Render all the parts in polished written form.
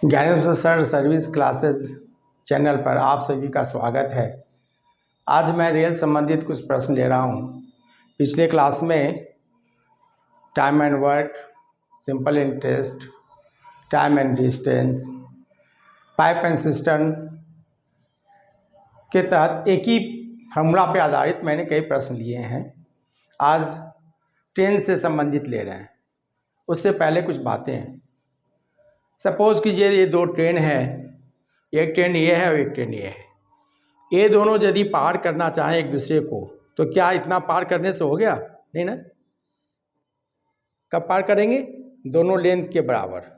Dnyaneshwar sir service classes channel पर आप सभी का स्वागत है। आज मैं रेल संबंधित कुछ प्रश्न ले रहा हूँ। पिछले क्लास में time and work, simple interest, time and distance, pipe and system के तहत एक ही फार्मूला पर आधारित मैंने कई प्रश्न लिए हैं। आज ट्रेन से संबंधित ले रहे हैं। उससे पहले कुछ बातें हैं। सपोज कीजिए ये दो ट्रेन है, एक ट्रेन ये है और एक ट्रेन ये है। ये दोनों यदि पार करना चाहें एक दूसरे को तो क्या इतना पार करने से हो गया? नहीं ना। कब पार करेंगे? दोनों लेंथ के बराबर।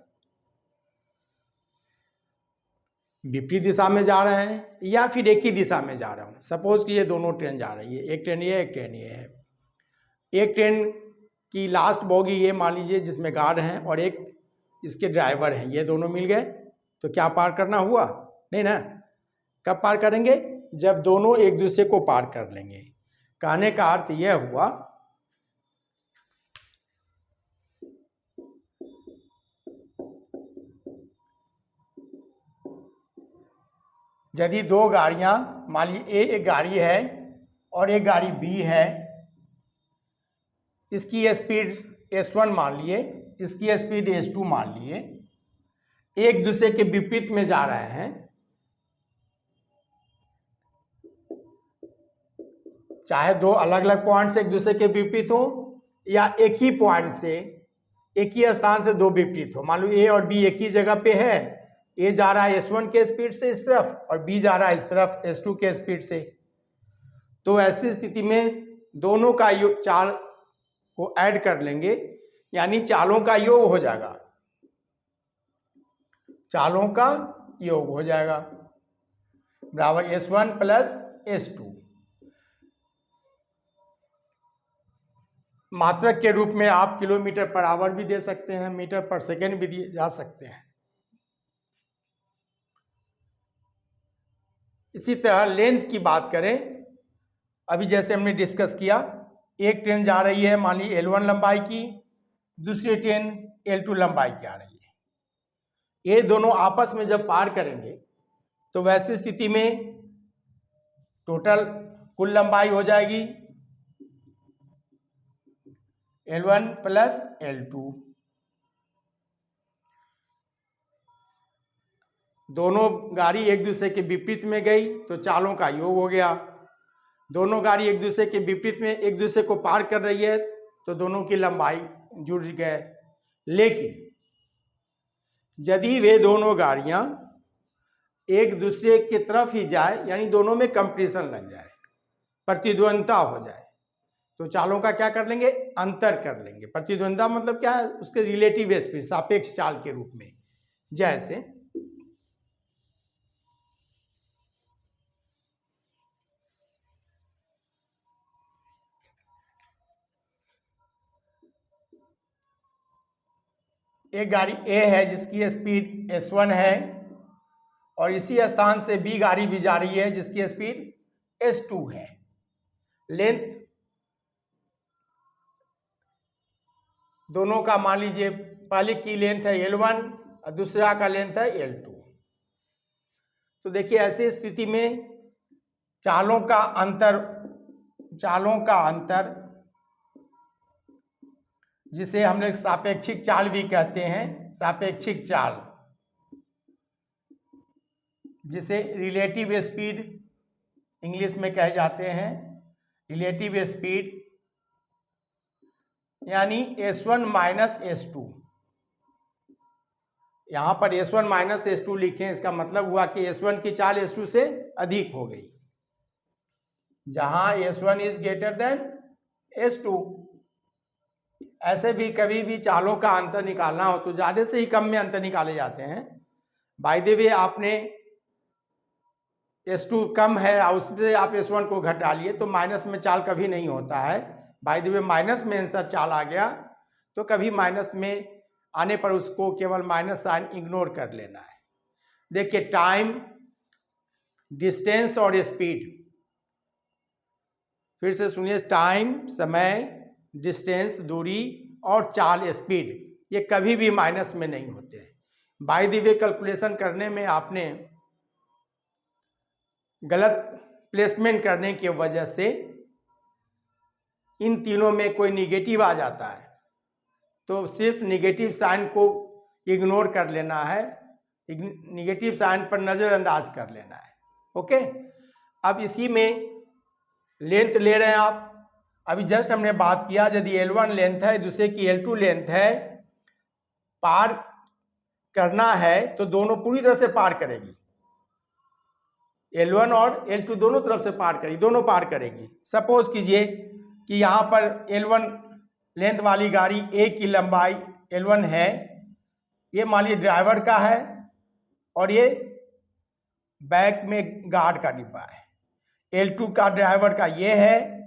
विपरीत दिशा में जा रहे हैं या फिर एक ही दिशा में जा रहे हैं। सपोज कि ये दोनों ट्रेन जा रही है, एक ट्रेन ये है, एक ट्रेन ये है। एक ट्रेन की लास्ट बोगी ये मान लीजिए जिसमें गार्ड हैं और एक इसके ड्राइवर हैं, ये दोनों मिल गए तो क्या पार करना हुआ? नहीं ना। कब पार करेंगे? जब दोनों एक दूसरे को पार कर लेंगे। कहने का अर्थ यह हुआ यदि दो गाड़ियां, मान लीजिए एक गाड़ी है और एक गाड़ी बी है, इसकी स्पीड S1 मान लिए, इसकी स्पीड S2 मान लिए, एक दूसरे के विपरीत में जा रहे हैं, चाहे दो अलग अलग पॉइंट से एक दूसरे के विपरीत हो या एक ही पॉइंट से, एक ही स्थान से दो विपरीत हो। मान लो ए और बी एक ही जगह पे है, ए जा रहा है S1 के स्पीड से इस तरफ और बी जा रहा है इस तरफ S2 के स्पीड से। तो ऐसी स्थिति में दोनों का योग चाल को ऐड कर लेंगे, यानी चालों का योग हो जाएगा। चालों का योग हो जाएगा बराबर S1 प्लस S2। मात्रक के रूप में आप किलोमीटर पर आवर भी दे सकते हैं, मीटर पर सेकेंड भी दिए जा सकते हैं। इसी तरह लेंथ की बात करें, अभी जैसे हमने डिस्कस किया, एक ट्रेन जा रही है मान ली L1 लंबाई की, दूसरी ट्रेन L2 लंबाई की आ रही है। ये दोनों आपस में जब पार करेंगे तो वैसी स्थिति में टोटल कुल लंबाई हो जाएगी L1 प्लस L2। दोनों गाड़ी एक दूसरे के विपरीत में गई तो चालों का योग हो गया। दोनों गाड़ी एक दूसरे के विपरीत में एक दूसरे को पार कर रही है तो दोनों की लंबाई जुड़ गए। लेकिन यदि वे दोनों गाड़ियां एक दूसरे की तरफ ही जाए, यानी दोनों में कंपटीशन लग जाए, प्रतिद्वंद्विता हो जाए, तो चालों का क्या कर लेंगे? अंतर कर लेंगे। प्रतिद्वंद्विता मतलब क्या है? उसके रिलेटिव स्पीड, सापेक्ष चाल के रूप में। जैसे एक गाड़ी A है जिसकी स्पीड S1 है और इसी स्थान से B गाड़ी भी जा रही है जिसकी स्पीड S2 है। लेंथ दोनों का मान लीजिए पहले की लेंथ है L1 और दूसरा का लेंथ है L2। तो देखिए ऐसी स्थिति में चालों का अंतर जिसे हम लोग सापेक्षिक चाल भी कहते हैं, सापेक्षिक चाल, जिसे रिलेटिव स्पीड इंग्लिश में कहे जाते हैं, रिलेटिव स्पीड, यानी S1 माइनस S2। यहां पर S1 माइनस S2 लिखें, इसका मतलब हुआ कि S1 की चाल S2 से अधिक हो गई, जहां S1 is greater than S2। ऐसे भी कभी भी चालों का अंतर निकालना हो तो ज्यादा से ही कम में अंतर निकाले जाते हैं। बाय द वे आपने S2 कम है और उससे आप S1 को घटा लिए तो माइनस में चाल कभी नहीं होता है। बाय द वे माइनस में आंसर चाल आ गया तो कभी माइनस में आने पर उसको केवल माइनस साइन इग्नोर कर लेना है। देखिए टाइम, डिस्टेंस और स्पीड, फिर से सुनिए, टाइम समय, डिस्टेंस दूरी और चाल स्पीड, ये कभी भी माइनस में नहीं होते हैं। बाय द वे कैलकुलेशन करने में आपने गलत प्लेसमेंट करने की वजह से इन तीनों में कोई निगेटिव आ जाता है, तो सिर्फ निगेटिव साइन को इग्नोर कर लेना है, निगेटिव साइन पर नज़रअंदाज कर लेना है। ओके, अब इसी में लेंथ ले रहे हैं आप। अभी जस्ट हमने बात किया, यदि L1 लेंथ है, दूसरे की L2 लेंथ है, पार करना है तो दोनों पूरी तरह से पार करेगी। L1 और L2 दोनों तरफ से पार करेगी, दोनों पार करेगी। सपोज कीजिए कि यहाँ पर L1 लेंथ वाली गाड़ी A की लंबाई L1 है, ये मान लीजिए ड्राइवर का है और ये बैक में गार्ड का डिब्बा है। L2 का ड्राइवर का ये है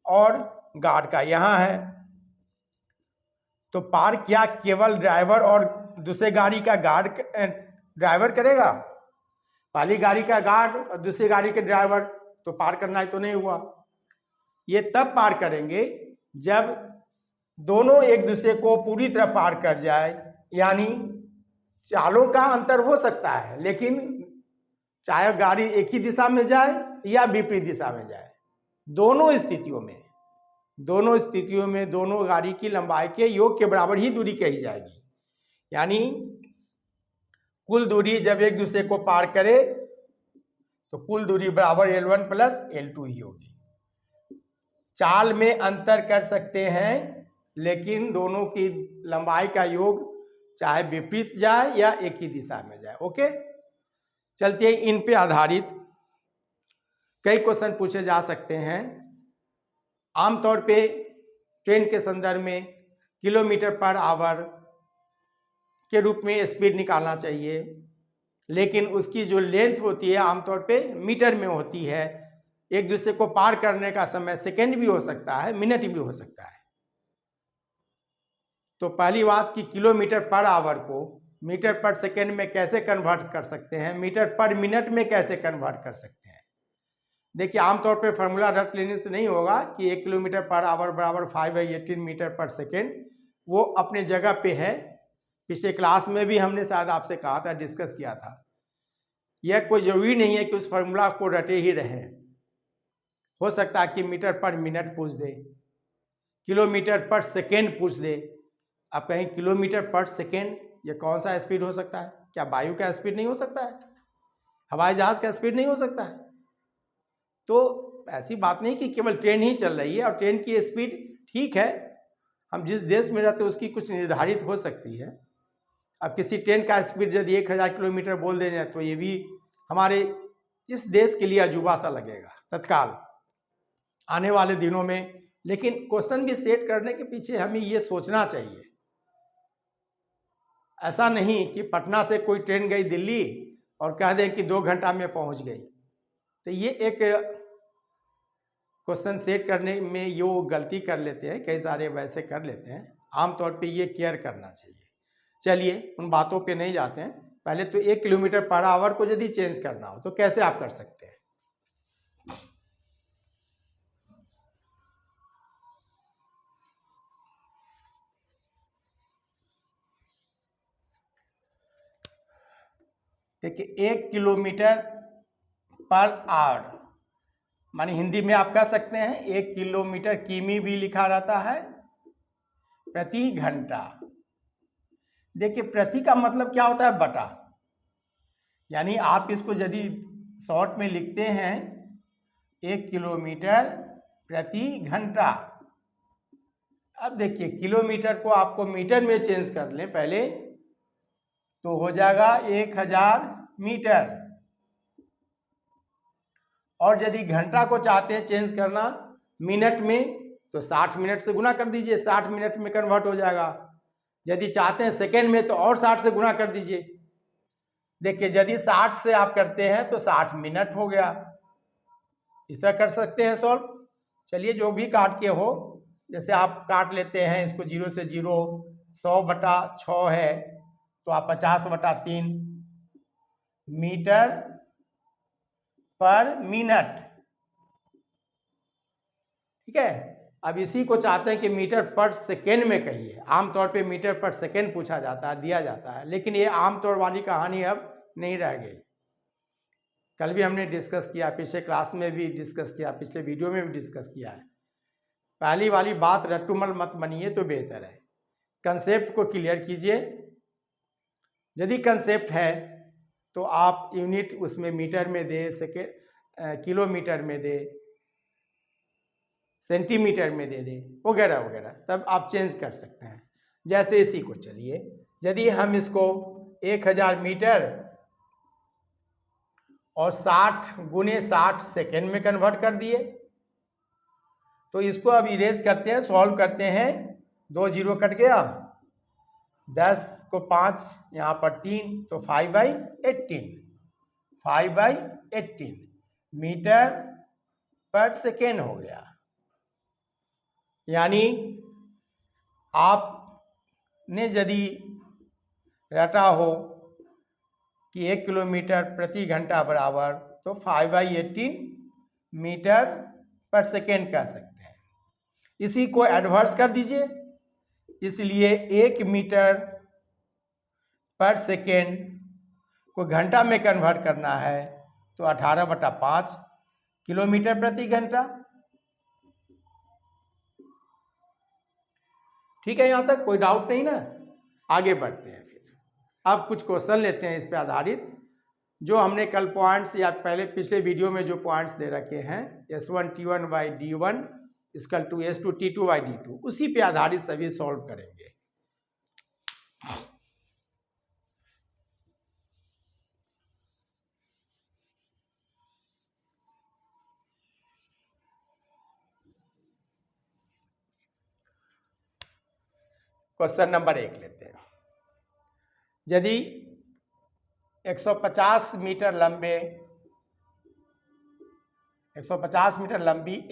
और गार्ड का यहाँ है। तो पार क्या केवल ड्राइवर और दूसरे गाड़ी का गार्ड ड्राइवर करेगा? पहली गाड़ी का गार्ड और दूसरी गाड़ी के ड्राइवर तो पार करना ही तो नहीं हुआ। ये तब पार करेंगे जब दोनों एक दूसरे को पूरी तरह पार कर जाए, यानी चालों का अंतर हो सकता है, लेकिन चाहे गाड़ी एक ही दिशा में जाए या विपरीत दिशा में जाए, दोनों स्थितियों में दोनों गाड़ी की लंबाई के योग के बराबर ही दूरी कही जाएगी। यानी कुल दूरी जब एक दूसरे को पार करे तो कुल दूरी बराबर L1 प्लस L2 ही होगी। चाल में अंतर कर सकते हैं, लेकिन दोनों की लंबाई का योग चाहे विपरीत जाए या एक ही दिशा में जाए। ओके, चलते हैं इन पे आधारित कई क्वेश्चन पूछे जा सकते हैं। आमतौर पे ट्रेन के संदर्भ में किलोमीटर पर आवर के रूप में स्पीड निकालना चाहिए, लेकिन उसकी जो लेंथ होती है आमतौर पे मीटर में होती है। एक दूसरे को पार करने का समय सेकंड भी हो सकता है, मिनट भी हो सकता है। तो पहली बात कि किलोमीटर पर आवर को मीटर पर सेकंड में कैसे कन्वर्ट कर सकते हैं, मीटर पर मिनट में कैसे कन्वर्ट कर सकते हैं। देखिए, आमतौर पे फार्मूला रट लेने से नहीं होगा कि 1 किलोमीटर पर आवर बराबर 5/18 मीटर पर सेकेंड। वो अपने जगह पे है। पिछले क्लास में भी हमने शायद आपसे कहा था, डिस्कस किया था। यह कोई जरूरी नहीं है कि उस फार्मूला को रटे ही रहे। हो सकता है कि मीटर पर मिनट पूछ दे, किलोमीटर पर सेकेंड पूछ दे। अब कहीं किलोमीटर पर सेकेंड ये कौन सा स्पीड हो सकता है? क्या वायु का स्पीड नहीं हो सकता है? हवाई जहाज का स्पीड नहीं हो सकता है? तो ऐसी बात नहीं कि केवल ट्रेन ही चल रही है और ट्रेन की स्पीड ठीक है, हम जिस देश में रहते हैं उसकी कुछ निर्धारित हो सकती है। अब किसी ट्रेन का स्पीड यदि 1000 किलोमीटर बोल दें तो ये भी हमारे इस देश के लिए अजूबा सा लगेगा तत्काल आने वाले दिनों में। लेकिन क्वेश्चन भी सेट करने के पीछे हमें ये सोचना चाहिए। ऐसा नहीं कि पटना से कोई ट्रेन गई दिल्ली और कह दें कि 2 घंटा में पहुंच गई। तो ये एक क्वेश्चन सेट करने में ये गलती कर लेते हैं, कई सारे वैसे कर लेते हैं। आमतौर पे ये केयर करना चाहिए। चलिए उन बातों पे नहीं जाते हैं। पहले तो 1 किलोमीटर पर आवर को यदि चेंज करना हो तो कैसे आप कर सकते हैं? देखिए, 1 किलोमीटर पर आवर माने हिंदी में आप कह सकते हैं 1 किलोमीटर किमी भी लिखा रहता है प्रति घंटा। देखिए, प्रति का मतलब क्या होता है? बटा। यानी आप इसको यदि शॉर्ट में लिखते हैं 1 किलोमीटर प्रति घंटा। अब देखिए, किलोमीटर को आपको मीटर में चेंज कर लें पहले तो हो जाएगा 1000 मीटर। और यदि घंटा को चाहते हैं चेंज करना मिनट में तो 60 मिनट से गुना कर दीजिए, 60 मिनट में कन्वर्ट हो जाएगा। यदि चाहते हैं सेकेंड में तो और 60 से गुना कर दीजिए। देखिए, यदि 60 से आप करते हैं तो 60 मिनट हो गया। इस तरह कर सकते हैं सॉल्व। चलिए, जो भी काट के हो, जैसे आप काट लेते हैं इसको 0 से 0, 100/6 है तो आप 50/3 मीटर पर मिनट। ठीक है, अब इसी को चाहते हैं कि मीटर पर सेकेंड में कहिए। आमतौर पे मीटर पर सेकेंड पूछा जाता है, दिया जाता है, लेकिन ये आमतौर वाली कहानी अब नहीं रह गई। कल भी हमने डिस्कस किया, पिछले क्लास में भी डिस्कस किया, पिछले वीडियो में भी डिस्कस किया है। पहली वाली बात रट्टुमल मत बनिए तो बेहतर है। कंसेप्ट को क्लियर कीजिए। यदि कंसेप्ट है तो आप यूनिट उसमें मीटर में दे, सेकेंड किलोमीटर में दे, सेंटीमीटर में दे दे, वगैरह वगैरह, तब आप चेंज कर सकते हैं। जैसे इसी को चलिए, यदि हम इसको 1000 मीटर और 60 गुने 60 सेकेंड में कन्वर्ट कर दिए, तो इसको अब इरेज करते हैं, सॉल्व करते हैं। 2 जीरो कट गया, 10 को 5 यहाँ पर 3, तो 5/18, 5/18 मीटर पर सेकेंड हो गया। यानी आपने यदि रटा हो कि 1 किलोमीटर प्रति घंटा बराबर, तो 5/18 मीटर पर सेकेंड कह सकते हैं। इसी को एडवर्स कर दीजिए, इसलिए 1 मीटर पर सेकेंड को घंटा में कन्वर्ट करना है, तो 18/5 किलोमीटर प्रति घंटा। ठीक है, यहाँ तक कोई डाउट नहीं ना? आगे बढ़ते हैं फिर। अब कुछ क्वेश्चन लेते हैं इस पे आधारित, जो हमने कल पॉइंट्स या पहले पिछले वीडियो में जो पॉइंट्स दे रखे हैं, S1T1/D1 = S2T2/D2, उसी पे आधारित सभी सॉल्व करेंगे। क्वेश्चन नंबर 1 लेते हैं। यदि 150 मीटर लंबी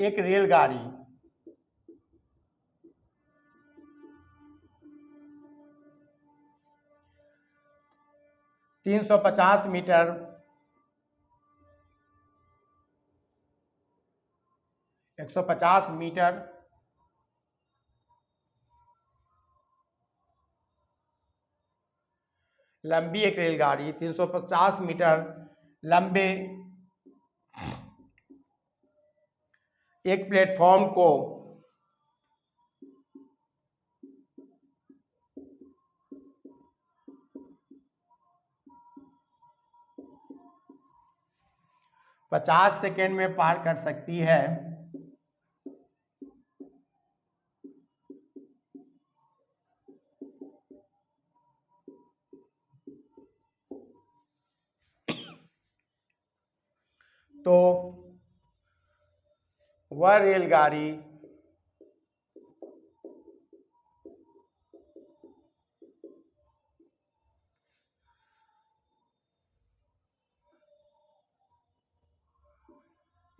एक रेलगाड़ी 350 मीटर लंबी एक रेलगाड़ी 350 मीटर लंबे एक प्लेटफॉर्म को पचास सेकेंड में पार कर सकती है, तो वह रेलगाड़ी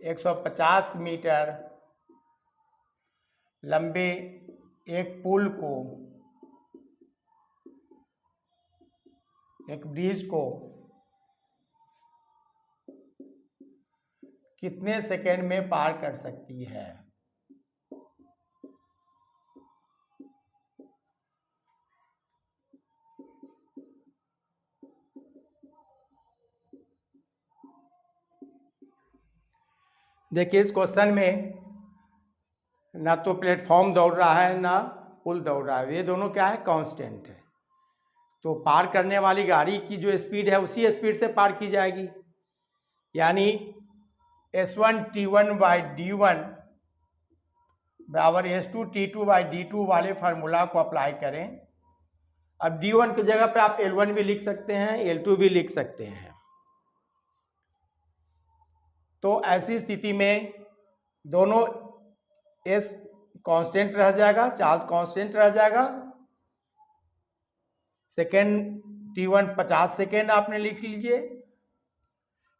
एक 150 मीटर लंबे एक पुल को, एक ब्रिज को कितने सेकेंड में पार कर सकती है? देखिए, इस क्वेश्चन में ना तो प्लेटफॉर्म दौड़ रहा है ना पुल दौड़ रहा है, ये दोनों क्या है? कांस्टेंट है। तो पार करने वाली गाड़ी की जो स्पीड है उसी स्पीड से पार की जाएगी। यानी S1T1/D1 बराबर S2T2/D2 वाले फार्मूला को अप्लाई करें। अब D1 की जगह पे आप L1 भी लिख सकते हैं, L2 भी लिख सकते हैं। तो ऐसी स्थिति में दोनों S कांस्टेंट रह जाएगा, चार्ज कांस्टेंट रह जाएगा। सेकेंड T1 50 सेकेंड आपने लिख लीजिए।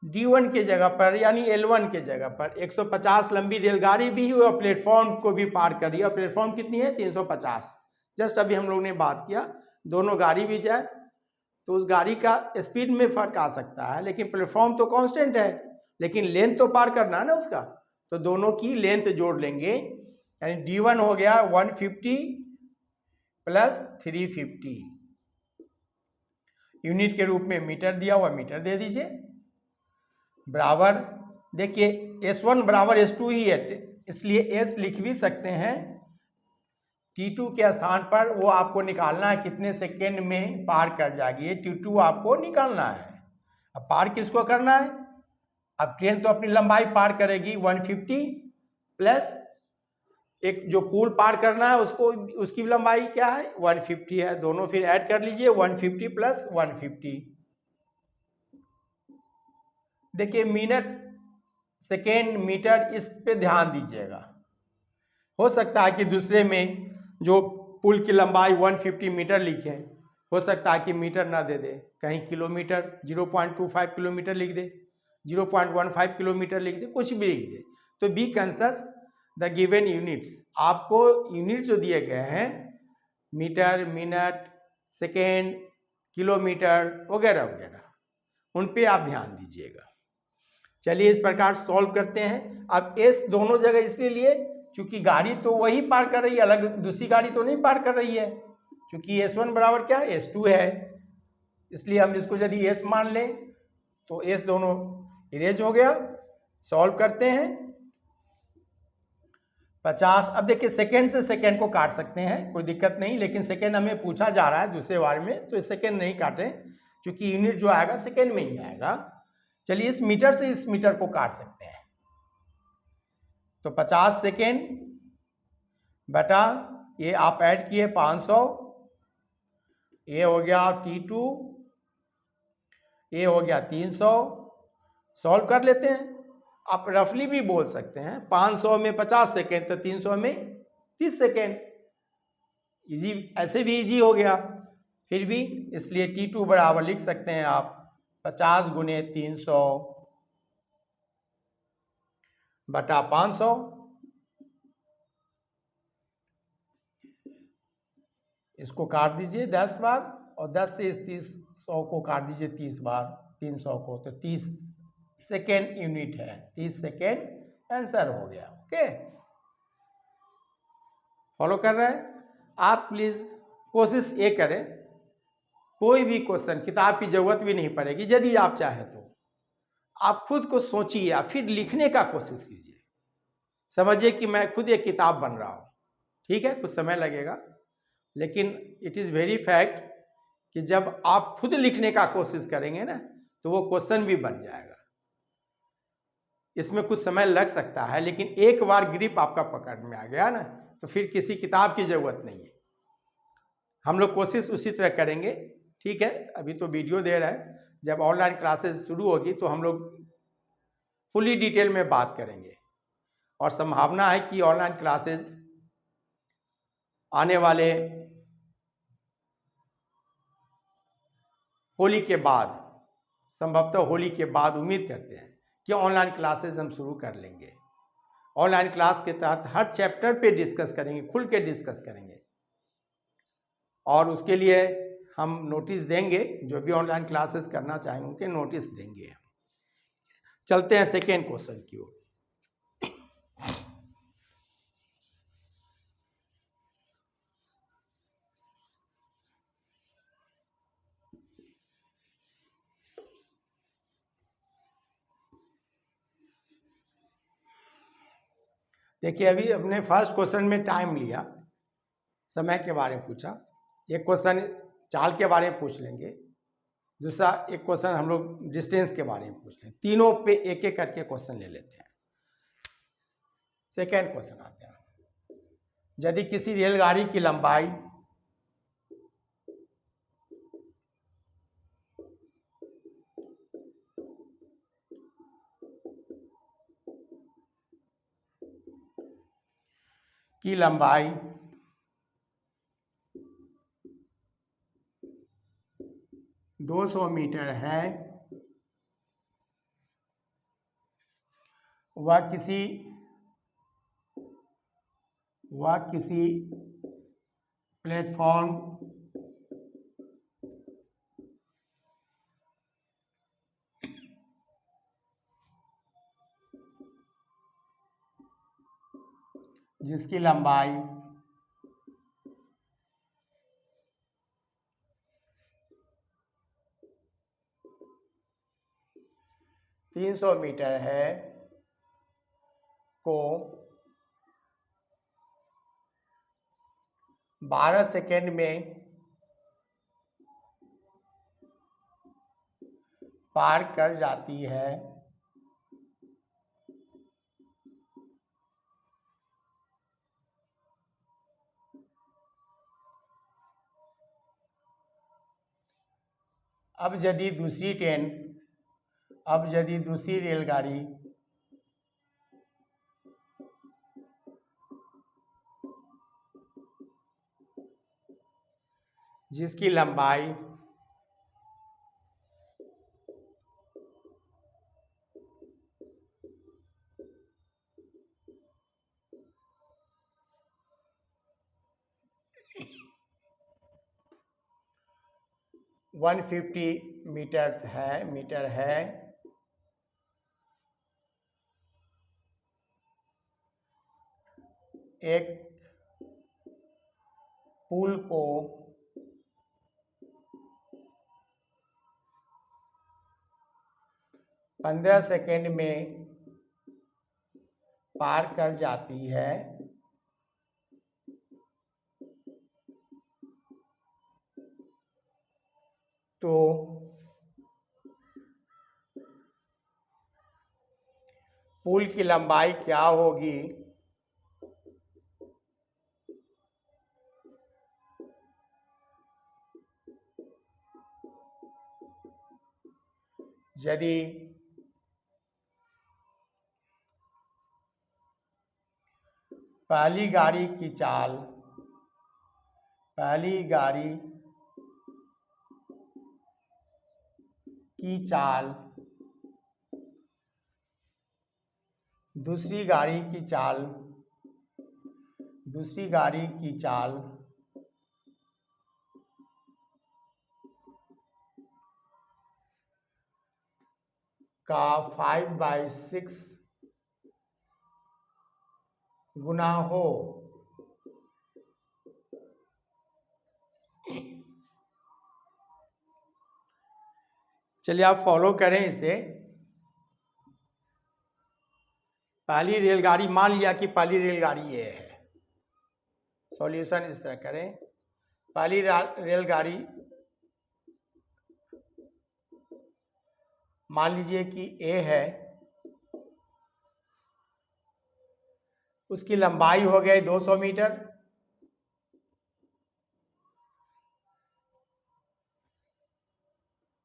D1 के जगह पर यानी L1 के जगह पर 150 लंबी रेलगाड़ी भी हुई और प्लेटफॉर्म को भी पार कर रही है। और प्लेटफॉर्म कितनी है? 350। जस्ट अभी हम लोग ने बात किया, दोनों गाड़ी भी जाए तो उस गाड़ी का स्पीड में फर्क आ सकता है, लेकिन प्लेटफॉर्म तो कांस्टेंट है, लेकिन लेंथ तो पार करना है ना उसका। तो दोनों की लेंथ जोड़ लेंगे यानी D1 हो गया 150 प्लस 350 यूनिट के रूप में मीटर दिया हुआ, मीटर दे दीजिए, बराबर। देखिए S1 बराबर S2 ही है, इसलिए S लिख भी सकते हैं। T2 के स्थान पर वो आपको निकालना है कितने सेकेंड में पार कर जाएगी, ये T2 आपको निकालना है। अब पार किसको करना है, अब ट्रेन तो अपनी लंबाई पार करेगी 150 प्लस एक जो पुल पार करना है उसको, उसकी लंबाई क्या है 150 है, दोनों फिर ऐड कर लीजिए 150 प्लस 150। देखिए मिनट सेकेंड मीटर इस पे ध्यान दीजिएगा। हो सकता है कि दूसरे में जो पुल की लंबाई 150 मीटर लिखे, हो सकता है कि मीटर ना दे दे, कहीं किलोमीटर 0.25 किलोमीटर लिख दे, 0.15 किलोमीटर लिख दे, कुछ भी लिख दे। तो बी कंसस द गिवन यूनिट्स, आपको यूनिट जो दिए गए हैं मीटर, मिनट, सेकेंड, किलोमीटर वगैरह वगैरह, उन पे आप ध्यान दीजिएगा। चलिए इस प्रकार सॉल्व करते हैं। अब एस दोनों जगह इसलिए लिए क्योंकि गाड़ी तो वही पार कर रही है, अलग दूसरी गाड़ी तो नहीं पार कर रही है। क्योंकि S1 बराबर क्या है S2 है, इसलिए हम इसको यदि S मान लें तो S दोनों इरेज हो गया। सॉल्व करते हैं 50। अब देखिए सेकेंड से सेकेंड को काट सकते हैं, कोई दिक्कत नहीं, लेकिन सेकेंड हमें पूछा जा रहा है दूसरे बार में, तो सेकेंड नहीं काटें क्योंकि यूनिट जो आएगा सेकेंड में ही आएगा। चलिए इस मीटर से इस मीटर को काट सकते हैं, तो 50 सेकेंड बटा ये आप ऐड किए 500, ये हो गया T2, ये हो गया 300। सॉल्व कर लेते हैं, आप रफली भी बोल सकते हैं 500 में 50 सेकेंड तो 300 में 30 सेकेंड, इजी, ऐसे भी इजी हो गया फिर भी, इसलिए T2 बराबर लिख सकते हैं आप 50 गुने 300 बटा 500। इसको काट दीजिए 10 बार और 10 से इस 300 को काट दीजिए 30 बार, 300 को, तो 30 सेकेंड यूनिट है, 30 सेकेंड आंसर हो गया। ओके, फॉलो कर रहे हैं आप? प्लीज कोशिश ये करें, कोई भी क्वेश्चन किताब की जरूरत भी नहीं पड़ेगी, यदि आप चाहें तो आप खुद को सोचिए या फिर लिखने का कोशिश कीजिए। समझिए कि मैं खुद एक किताब बन रहा हूँ, ठीक है, कुछ समय लगेगा, लेकिन इट इज़ वेरी फैक्ट कि जब आप खुद लिखने का कोशिश करेंगे ना तो वो क्वेश्चन भी बन जाएगा। इसमें कुछ समय लग सकता है, लेकिन एक बार ग्रिप आपका पकड़ में आ गया ना तो फिर किसी किताब की जरूरत नहीं है। हम लोग कोशिश उसी तरह करेंगे, ठीक है। अभी तो वीडियो दे रहे हैं, जब ऑनलाइन क्लासेस शुरू होगी तो हम लोग फुली डिटेल में बात करेंगे, और संभावना है कि ऑनलाइन क्लासेस आने वाले होली के बाद, संभवतः होली के बाद उम्मीद करते हैं कि ऑनलाइन क्लासेस हम शुरू कर लेंगे। ऑनलाइन क्लास के तहत हर चैप्टर पे डिस्कस करेंगे, खुल के डिस्कस करेंगे, और उसके लिए हम नोटिस देंगे, जो भी ऑनलाइन क्लासेस करना चाहेंगे उनके नोटिस देंगे। चलते हैं सेकेंड क्वेश्चन की ओर। देखिए अभी अपने फर्स्ट क्वेश्चन में टाइम लिया, समय के बारे में पूछा, एक क्वेश्चन चाल के बारे में पूछ लेंगे, दूसरा एक क्वेश्चन हम लोग डिस्टेंस के बारे में पूछ लेंगे, तीनों पे एक एक करके क्वेश्चन ले लेते हैं। सेकेंड क्वेश्चन आते हैं, यदि किसी रेलगाड़ी की लंबाई की लंबाई 200 मीटर है, वह किसी प्लेटफॉर्म जिसकी लंबाई 300 मीटर है को 12 सेकेंड में पार कर जाती है। अब यदि दूसरी रेलगाड़ी जिसकी लंबाई 150 मीटर है एक पुल को 15 सेकेंड में पार कर जाती है, तो पुल की लंबाई क्या होगी? यदि पहली गाड़ी की चाल दूसरी गाड़ी की चाल का 5/6 गुना हो, चलिए आप फॉलो करें इसे। पहली रेलगाड़ी, मान लिया कि पहली रेलगाड़ी ये है, सॉल्यूशन इस तरह करें। पहली रेलगाड़ी मान लीजिए कि ए है, उसकी लंबाई हो गई 200 मीटर।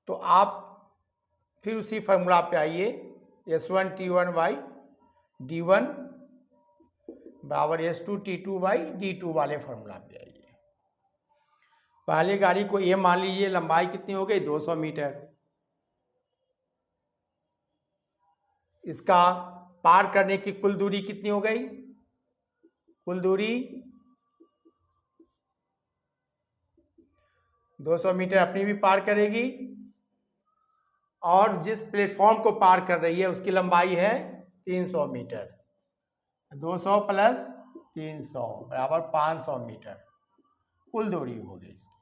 तो आप फिर उसी फॉर्मूला पे आइए, S1T1/D1 बराबर S2T2/D2 वाले फॉर्मूला पे आइए। पहले गाड़ी को ये मान लीजिए लंबाई कितनी हो गई? 200 मीटर। इसका पार करने की कुल दूरी कितनी हो गई? कुल दूरी 200 मीटर अपनी भी पार करेगी, और जिस प्लेटफॉर्म को पार कर रही है उसकी लंबाई है 300 मीटर। 200 प्लस 300 बराबर 500 मीटर कुल दूरी हो गई इसकी।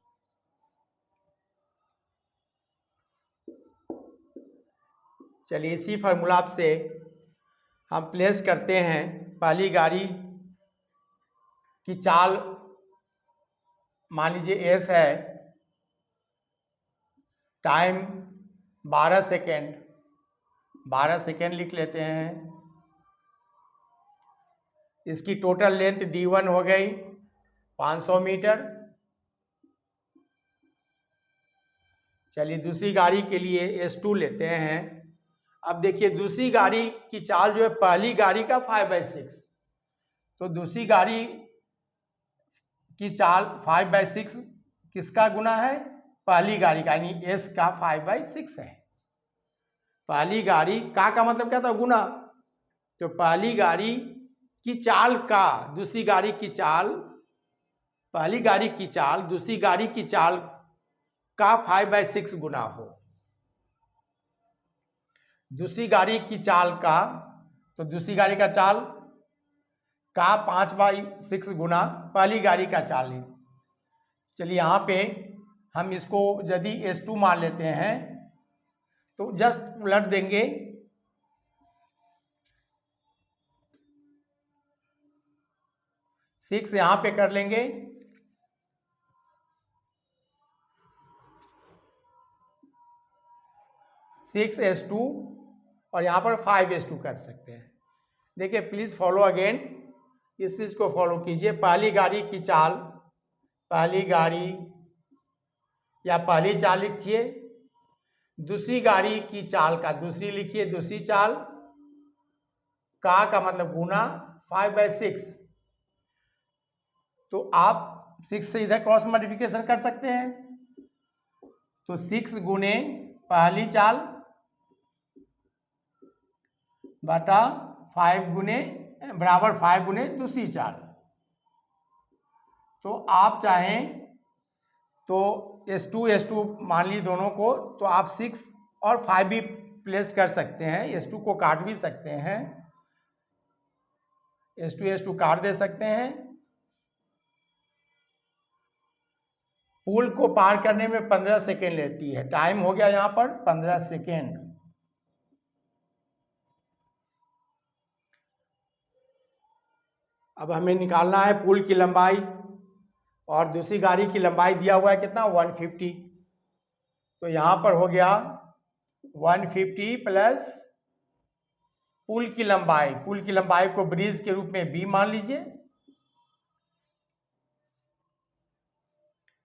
चलिए इसी फॉर्मूला से हम प्लेस करते हैं। पहली गाड़ी की चाल मान लीजिए एस है, टाइम 12 सेकेंड लिख लेते हैं। इसकी टोटल लेंथ D1 हो गई 500 मीटर। चलिए दूसरी गाड़ी के लिए S2 लेते हैं। अब देखिए दूसरी गाड़ी की चाल जो है पहली गाड़ी का 5/6, तो दूसरी गाड़ी की चाल 5/6 किसका गुना है? पहली गाड़ी का, यानी S का 5/6 है। पहली गाड़ी का मतलब क्या था? गुना। तो पहली गाड़ी की चाल का दूसरी गाड़ी की चाल, पहली गाड़ी की चाल दूसरी गाड़ी की चाल का 5/6 गुना हो। दूसरी गाड़ी की चाल का, तो दूसरी गाड़ी का चाल का 5/6 गुना पहली गाड़ी का चाल ली। चलिए यहाँ पे हम इसको यदि S2 मान लेते हैं तो जस्ट उलट देंगे, 6 यहाँ पे कर लेंगे, 6S2 और यहाँ पर 5S2 कर सकते हैं। देखिए प्लीज़ फॉलो अगेन, इस चीज़ को फॉलो कीजिए। पहली गाड़ी की चाल, पहली गाड़ी या पहली चाल लिखिए, दूसरी गाड़ी की चाल का दूसरी लिखिए, दूसरी चाल का मतलब गुना 5/6। तो आप 6 से इधर क्रॉस मल्टीप्लिकेशन कर सकते हैं, तो 6 गुने पहली चाल बटा 5 गुने बराबर 5 गुने दूसरी चाल। तो आप चाहें तो S2 मान ली दोनों को, तो आप 6 और 5 भी प्लेस कर सकते हैं, S2 को काट भी सकते हैं, S2 काट दे सकते हैं। पुल को पार करने में 15 सेकेंड लेती है, टाइम हो गया यहाँ पर 15 सेकेंड। अब हमें निकालना है पुल की लंबाई, और दूसरी गाड़ी की लंबाई दिया हुआ है कितना, 150। तो यहाँ पर हो गया 150 प्लस पुल की लंबाई, पुल की लंबाई को ब्रिज के रूप में B मान लीजिए,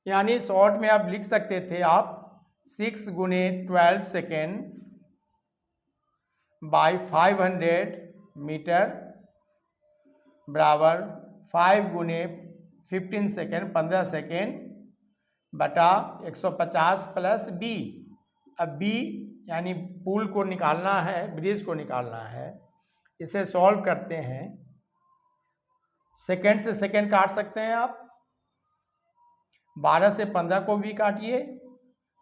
यानी शॉर्ट में आप लिख सकते थे आप 6 गुने 12 सेकेंड बाई 500 मीटर बराबर 5 गुने 15 सेकेंड 15 सेकेंड बटा 150 प्लस B। अब B यानी पुल को निकालना है, ब्रिज को निकालना है, इसे सॉल्व करते हैं। सेकेंड से सेकेंड काट सकते हैं आप, 12 से 15 को भी काटिए,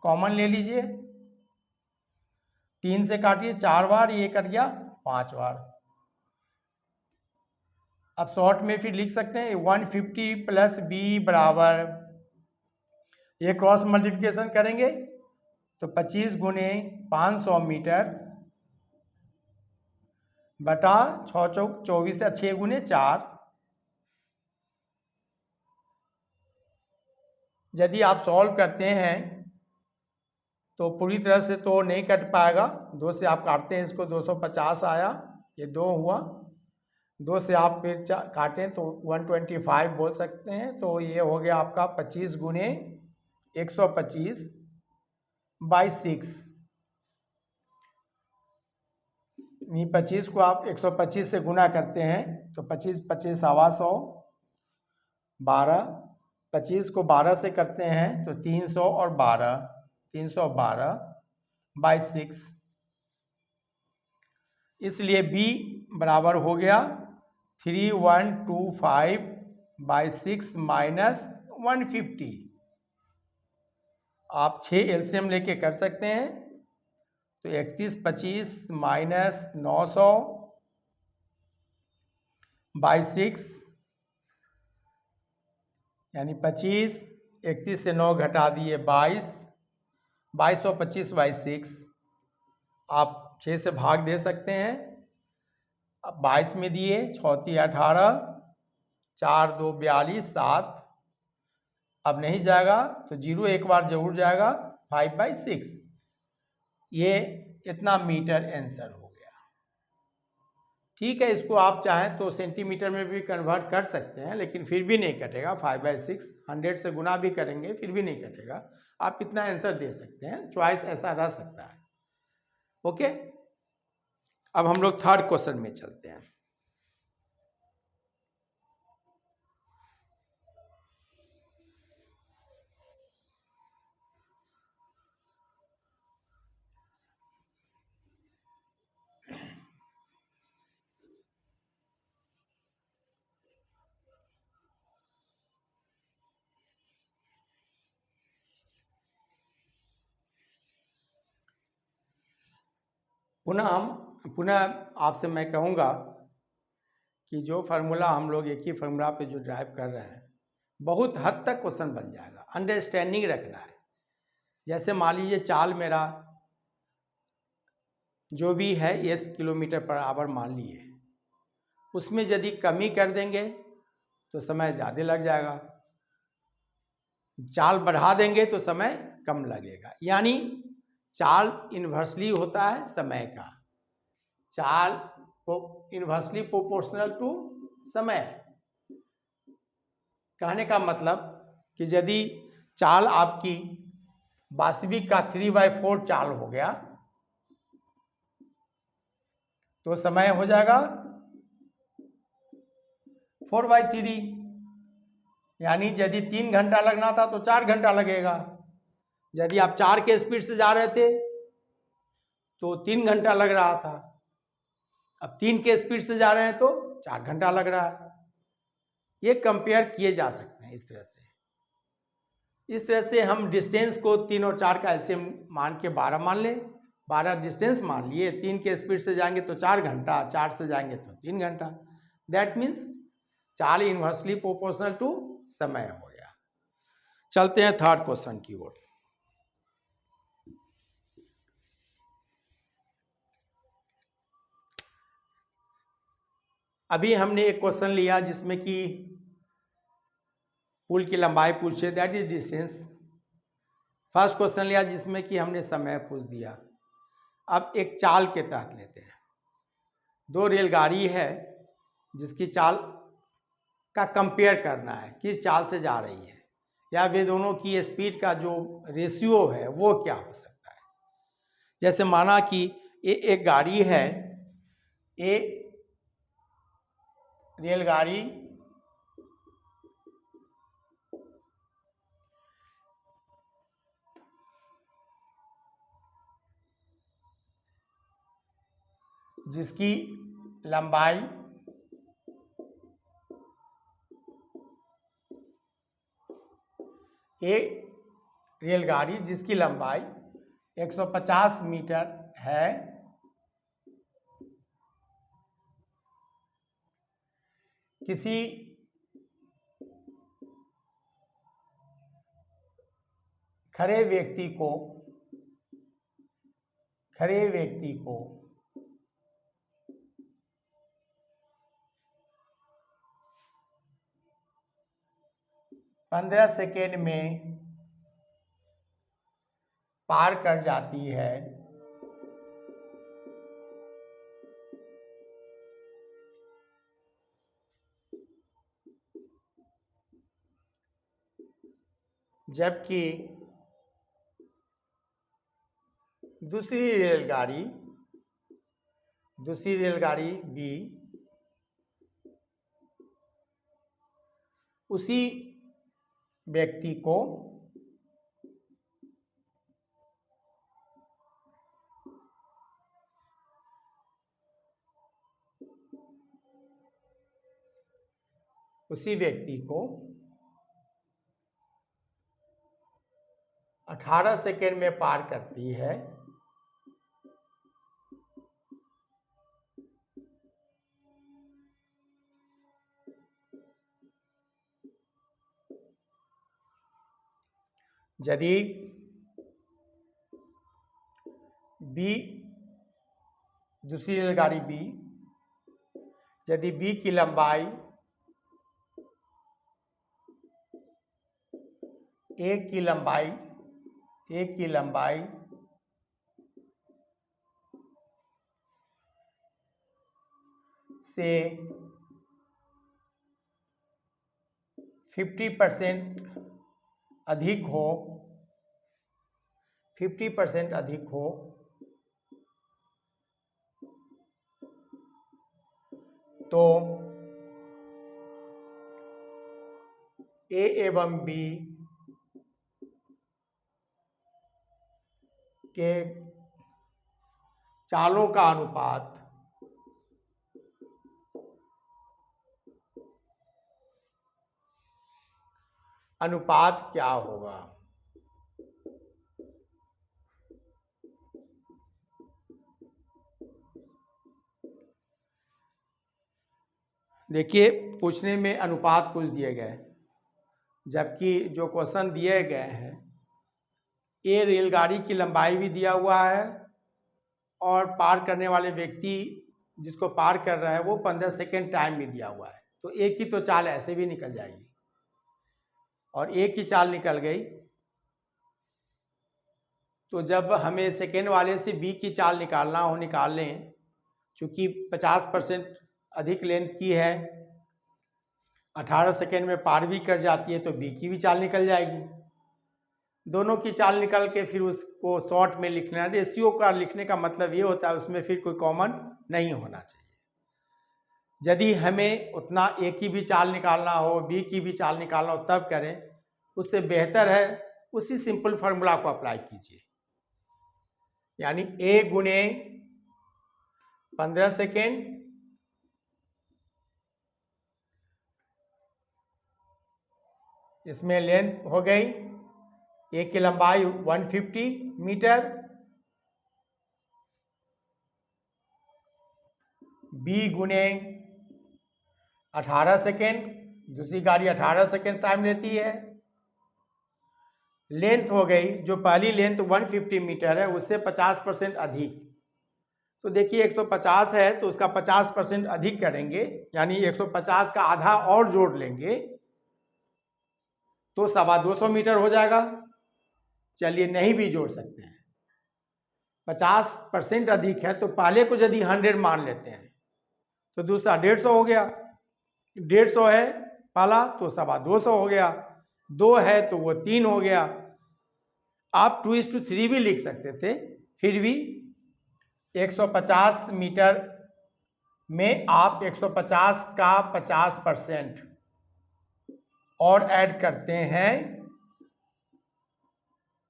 कॉमन ले लीजिए, 3 से काटिए 4 बार, ये कट गया 5 बार। अब शॉर्ट में फिर लिख सकते हैं 150 प्लस B बराबर, ये क्रॉस मल्टीप्लिकेशन करेंगे तो 25 गुने 500 मीटर बटा 6 चौक 24 या 6 गुने 4। यदि आप सॉल्व करते हैं तो पूरी तरह से तो नहीं कट पाएगा, 2 से आप काटते हैं इसको 250 आया, ये 2 हुआ, 2 से आप फिर काटें तो 125 बोल सकते हैं। तो ये हो गया आपका 25 गुने 125/6। 25 को आप 125 से गुना करते हैं तो 25 25 सवा 100, 12, 25 को 12 से करते हैं तो 300 और 12, 312/6। इसलिए B बराबर हो गया 3125/6 माइनस 150। आप 6 एलसीएम लेके कर सकते हैं, तो 3125 माइनस 900/6 यानी 25, 31 से 9 घटा दिए 22, 2225/6। आप 6 से भाग दे सकते हैं, अब 22 में दिए 6 × 18, 4 2 42 7, अब नहीं जाएगा तो 0 एक बार जरूर जाएगा, 5/6। ये इतना मीटर आंसर हो गया। ठीक है, इसको आप चाहें तो सेंटीमीटर में भी कन्वर्ट कर सकते हैं, लेकिन फिर भी नहीं कटेगा। 5/6 100 से गुना भी करेंगे फिर भी नहीं कटेगा। आप इतना आंसर दे सकते हैं, चॉइस ऐसा रह सकता है। ओके, अब हम लोग थर्ड क्वेश्चन में चलते हैं। पुनः आपसे मैं कहूँगा कि जो फार्मूला हम लोग एक ही फार्मूला पे जो ड्राइव कर रहे हैं बहुत हद तक क्वेश्चन बन जाएगा। अंडरस्टैंडिंग रखना है। जैसे मान लीजिए चाल मेरा जो भी है 10 किलोमीटर पर आवर मान लिए, उसमें यदि कमी कर देंगे तो समय ज़्यादा लग जाएगा, चाल बढ़ा देंगे तो समय कम लगेगा। यानी चाल इन्वर्सली होता है समय का, चाल को इन्वर्सली प्रोपोर्शनल टू समय। कहने का मतलब कि यदि चाल आपकी वास्तविक का 3/4 चाल हो गया तो समय हो जाएगा 4/3। यानी यदि 3 घंटा लगना था तो 4 घंटा लगेगा। यदि आप 4 के स्पीड से जा रहे थे तो 3 घंटा लग रहा था, अब 3 के स्पीड से जा रहे हैं तो 4 घंटा लग रहा है। ये कंपेयर किए जा सकते हैं इस तरह से। इस तरह से हम डिस्टेंस को 3 और 4 का एलसीएम मान के 12 मान लें। 12 डिस्टेंस मान लिए, 3 के स्पीड से जाएंगे तो 4 घंटा, 4 से जाएंगे तो 3 घंटा। दैट मीन्स चाल इन्वर्सली प्रोपोर्शनल टू समय हो गया। चलते हैं थर्ड क्वेश्चन की ओर। अभी हमने एक क्वेश्चन लिया जिसमें कि पुल की लंबाई पूछे, that is distance. First question लिया जिसमें कि हमने समय पूछ दिया। अब एक चाल के तहत लेते हैं। 2 रेलगाड़ी है जिसकी चाल का कंपेयर करना है, किस चाल से जा रही है, या वे दोनों की स्पीड का जो रेशियो है वो क्या हो सकता है। जैसे माना कि एक गाड़ी है, ए रेलगाड़ी जिसकी लंबाई रेलगाड़ी जिसकी लंबाई 150 मीटर है, किसी खड़े व्यक्ति को 15 सेकेंड में पार कर जाती है, जबकि दूसरी रेलगाड़ी बी उसी व्यक्ति को उसी व्यक्ति को 18 सेकेंड में पार करती है, यदि बी दूसरी रेलगाड़ी बी यदि बी की लंबाई ए की लंबाई से 50% अधिक हो 50% अधिक हो तो ए एवं बी के चालों का अनुपात क्या होगा। देखिए पूछने में अनुपात कुछ दिए गए, जबकि जो क्वेश्चन दिए गए हैं ये रेलगाड़ी की लंबाई भी दिया हुआ है और पार करने वाले व्यक्ति जिसको पार कर रहा है वो 15 सेकेंड टाइम भी दिया हुआ है। तो एक ही तो चाल ऐसे भी निकल जाएगी, और एक ही चाल निकल गई तो जब हमें सेकेंड वाले से बी की चाल निकालना हो निकाल लें। चूँकि 50% अधिक लेंथ की है, 18 सेकेंड में पार भी कर जाती है, तो बी की भी चाल निकल जाएगी। दोनों की चाल निकल के फिर उसको शॉर्ट में लिखना। रेशियो का लिखने का मतलब ये होता है उसमें फिर कोई कॉमन नहीं होना चाहिए। यदि हमें उतना ए की भी चाल निकालना हो, बी की भी चाल निकालना हो तब करें, उससे बेहतर है उसी सिंपल फार्मूला को अप्लाई कीजिए। यानी ए गुने 15 सेकेंड इसमें लेंथ हो गई, ए की लंबाई 150 मीटर, बी गुने 18 सेकेंड, दूसरी गाड़ी 18 सेकेंड टाइम लेती है। लेंथ हो गई, जो पहली लेंथ 150 मीटर है उससे 50% अधिक। तो देखिए 150 है तो उसका 50% अधिक करेंगे, यानी 150 का आधा और जोड़ लेंगे तो 250 मीटर हो जाएगा। चलिए नहीं भी जोड़ सकते हैं, 50% अधिक है तो पहले को यदि 100 मान लेते हैं तो दूसरा 150 हो गया। 150 है पहला तो 250 हो गया, 2 है तो वो 3 हो गया। आप 2:3 भी लिख सकते थे, फिर भी 150 मीटर में आप 150 का 50% और ऐड करते हैं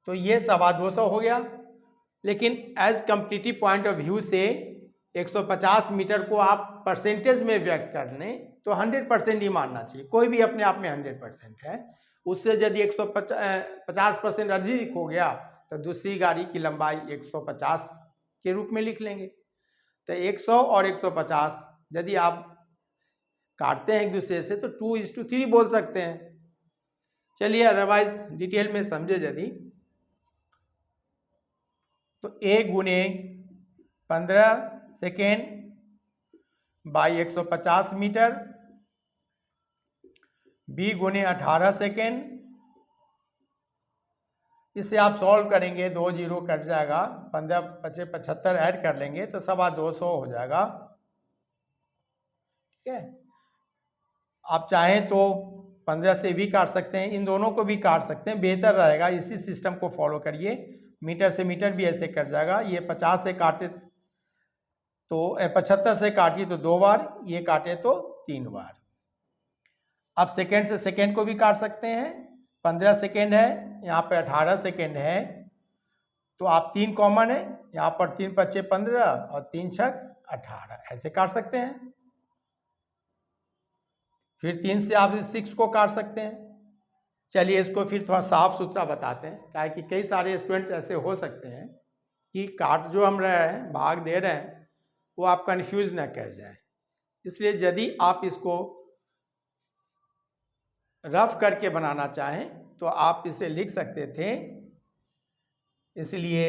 तो ये 250 हो गया। लेकिन as competitive point of view से 150 मीटर को आप परसेंटेज में व्यक्त करने तो 100% ही मानना चाहिए। कोई भी अपने आप में 100% है, उससे यदि 150% अधिक हो गया तो दूसरी गाड़ी की लंबाई 150 के रूप में लिख लेंगे। तो 100 और 150 यदि आप काटते हैं एक दूसरे से तो 2:3 बोल सकते हैं। चलिए अदरवाइज डिटेल में समझे यदि तो ए गुने 15 सेकेंड बाई 150 मीटर, बी गुने 18 सेकेंड, इसे आप सॉल्व करेंगे 2 जीरो कट जाएगा, 15 25 75 ऐड कर लेंगे तो 250 हो जाएगा। ठीक है, आप चाहें तो 15 से भी काट सकते हैं, इन दोनों को भी काट सकते हैं, बेहतर रहेगा इसी सिस्टम को फॉलो करिए। मीटर से मीटर भी ऐसे कट जाएगा। ये 50 से काटे तो 75 से काटिए तो 2 बार, ये काटे तो 3 बार। आप सेकेंड से सेकेंड को भी काट सकते हैं। 15 सेकेंड है, यहाँ पे 18 सेकेंड है तो आप 3 कॉमन है, यहाँ पर 3 × 5 = 15 और 3 × 6 = 18, ऐसे काट सकते हैं। फिर 3 से आप 6 को काट सकते हैं। चलिए इसको फिर थोड़ा साफ सुथरा बताते हैं, ताकि कई सारे स्टूडेंट्स ऐसे हो सकते हैं कि काट जो हम रहे हैं, भाग दे रहे हैं, वो आप कंफ्यूज ना कर जाए। इसलिए यदि आप इसको रफ करके बनाना चाहें तो आप इसे लिख सकते थे। इसलिए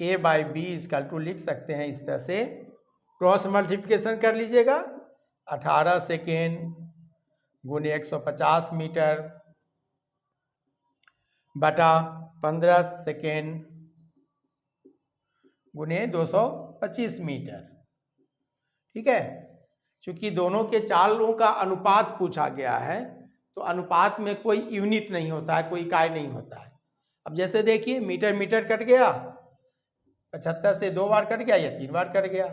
a/b लिख सकते हैं इस तरह से, क्रॉस मल्टीप्लिकेशन कर लीजिएगा। 18 सेकेंड गुने 150 मीटर बटा 15 सेकेंड गुने 225 मीटर। ठीक है, चूंकि दोनों के चालों का अनुपात पूछा गया है तो अनुपात में कोई यूनिट नहीं होता है, कोई इकाई नहीं होता है। अब जैसे देखिए मीटर मीटर कट गया, 75 से 2 बार कट गया या 3 बार कट गया,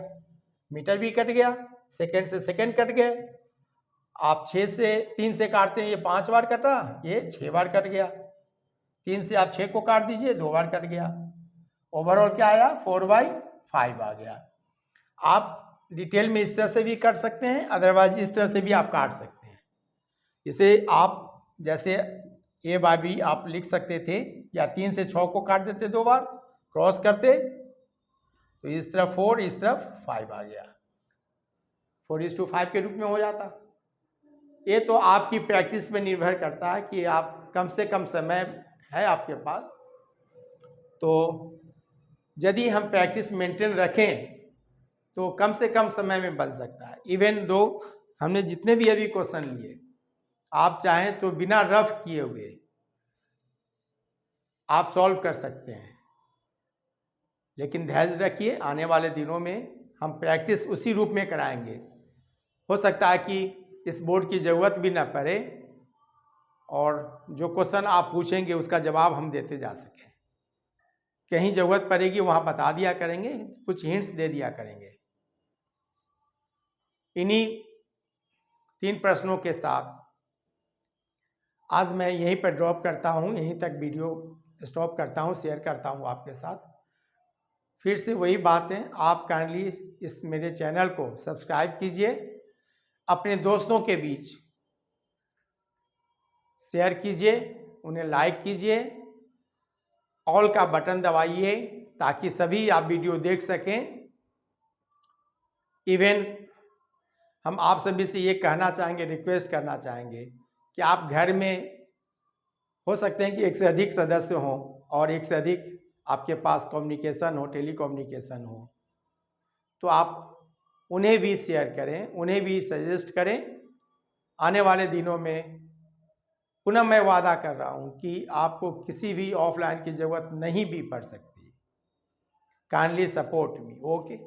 मीटर भी कट गया, सेकेंड से सेकेंड कट गए। आप 6 से 3 से काटते हैं, ये 5 बार कटा, ये 6 बार कट गया। 3 से आप 6 को काट दीजिए, 2 बार कट गया। ओवरऑल क्या आया, 4/5 आ गया। आप डिटेल में इस तरह से भी काट सकते हैं, अदरवाइज इस तरह से भी आप काट सकते हैं। इसे आप जैसे a/b आप लिख सकते थे, या 3 से 6 को काट देते, 2 बार क्रॉस करते तो इस तरफ 4 इस तरफ 5 आ गया, 4:5 के रूप में हो जाता। ये तो आपकी प्रैक्टिस पे निर्भर करता है कि आप कम से कम समय है आपके पास, तो यदि हम प्रैक्टिस मेंटेन रखें तो कम से कम समय में बन सकता है। इवन दो हमने जितने भी अभी क्वेश्चन लिए, आप चाहें तो बिना रफ किए हुए आप सॉल्व कर सकते हैं, लेकिन धैर्य रखिए, आने वाले दिनों में हम प्रैक्टिस उसी रूप में कराएंगे। हो सकता है कि इस बोर्ड की ज़रूरत भी ना पड़े और जो क्वेश्चन आप पूछेंगे उसका जवाब हम देते जा सकें। कहीं ज़रूरत पड़ेगी वहाँ बता दिया करेंगे, कुछ हिंट्स दे दिया करेंगे। इन्हीं 3 प्रश्नों के साथ आज मैं यहीं पर ड्रॉप करता हूँ, यहीं तक वीडियो स्टॉप करता हूँ, शेयर करता हूँ आपके साथ। फिर से वही बात है, आप काइंडली इस मेरे चैनल को सब्सक्राइब कीजिए, अपने दोस्तों के बीच शेयर कीजिए, उन्हें लाइक कीजिए, ऑल का बटन दबाइए ताकि सभी आप वीडियो देख सकें। इवन हम आप सभी से ये कहना चाहेंगे, रिक्वेस्ट करना चाहेंगे कि आप घर में हो सकते हैं कि एक से अधिक सदस्य हों और एक से अधिक आपके पास कम्युनिकेशन हो, टेली कम्युनिकेशन हो, तो आप उन्हें भी शेयर करें, उन्हें भी सजेस्ट करें। आने वाले दिनों में पुनः मैं वादा कर रहा हूं कि आपको किसी भी ऑफलाइन की ज़रूरत नहीं भी पड़ सकती। Kindly support me. ओके।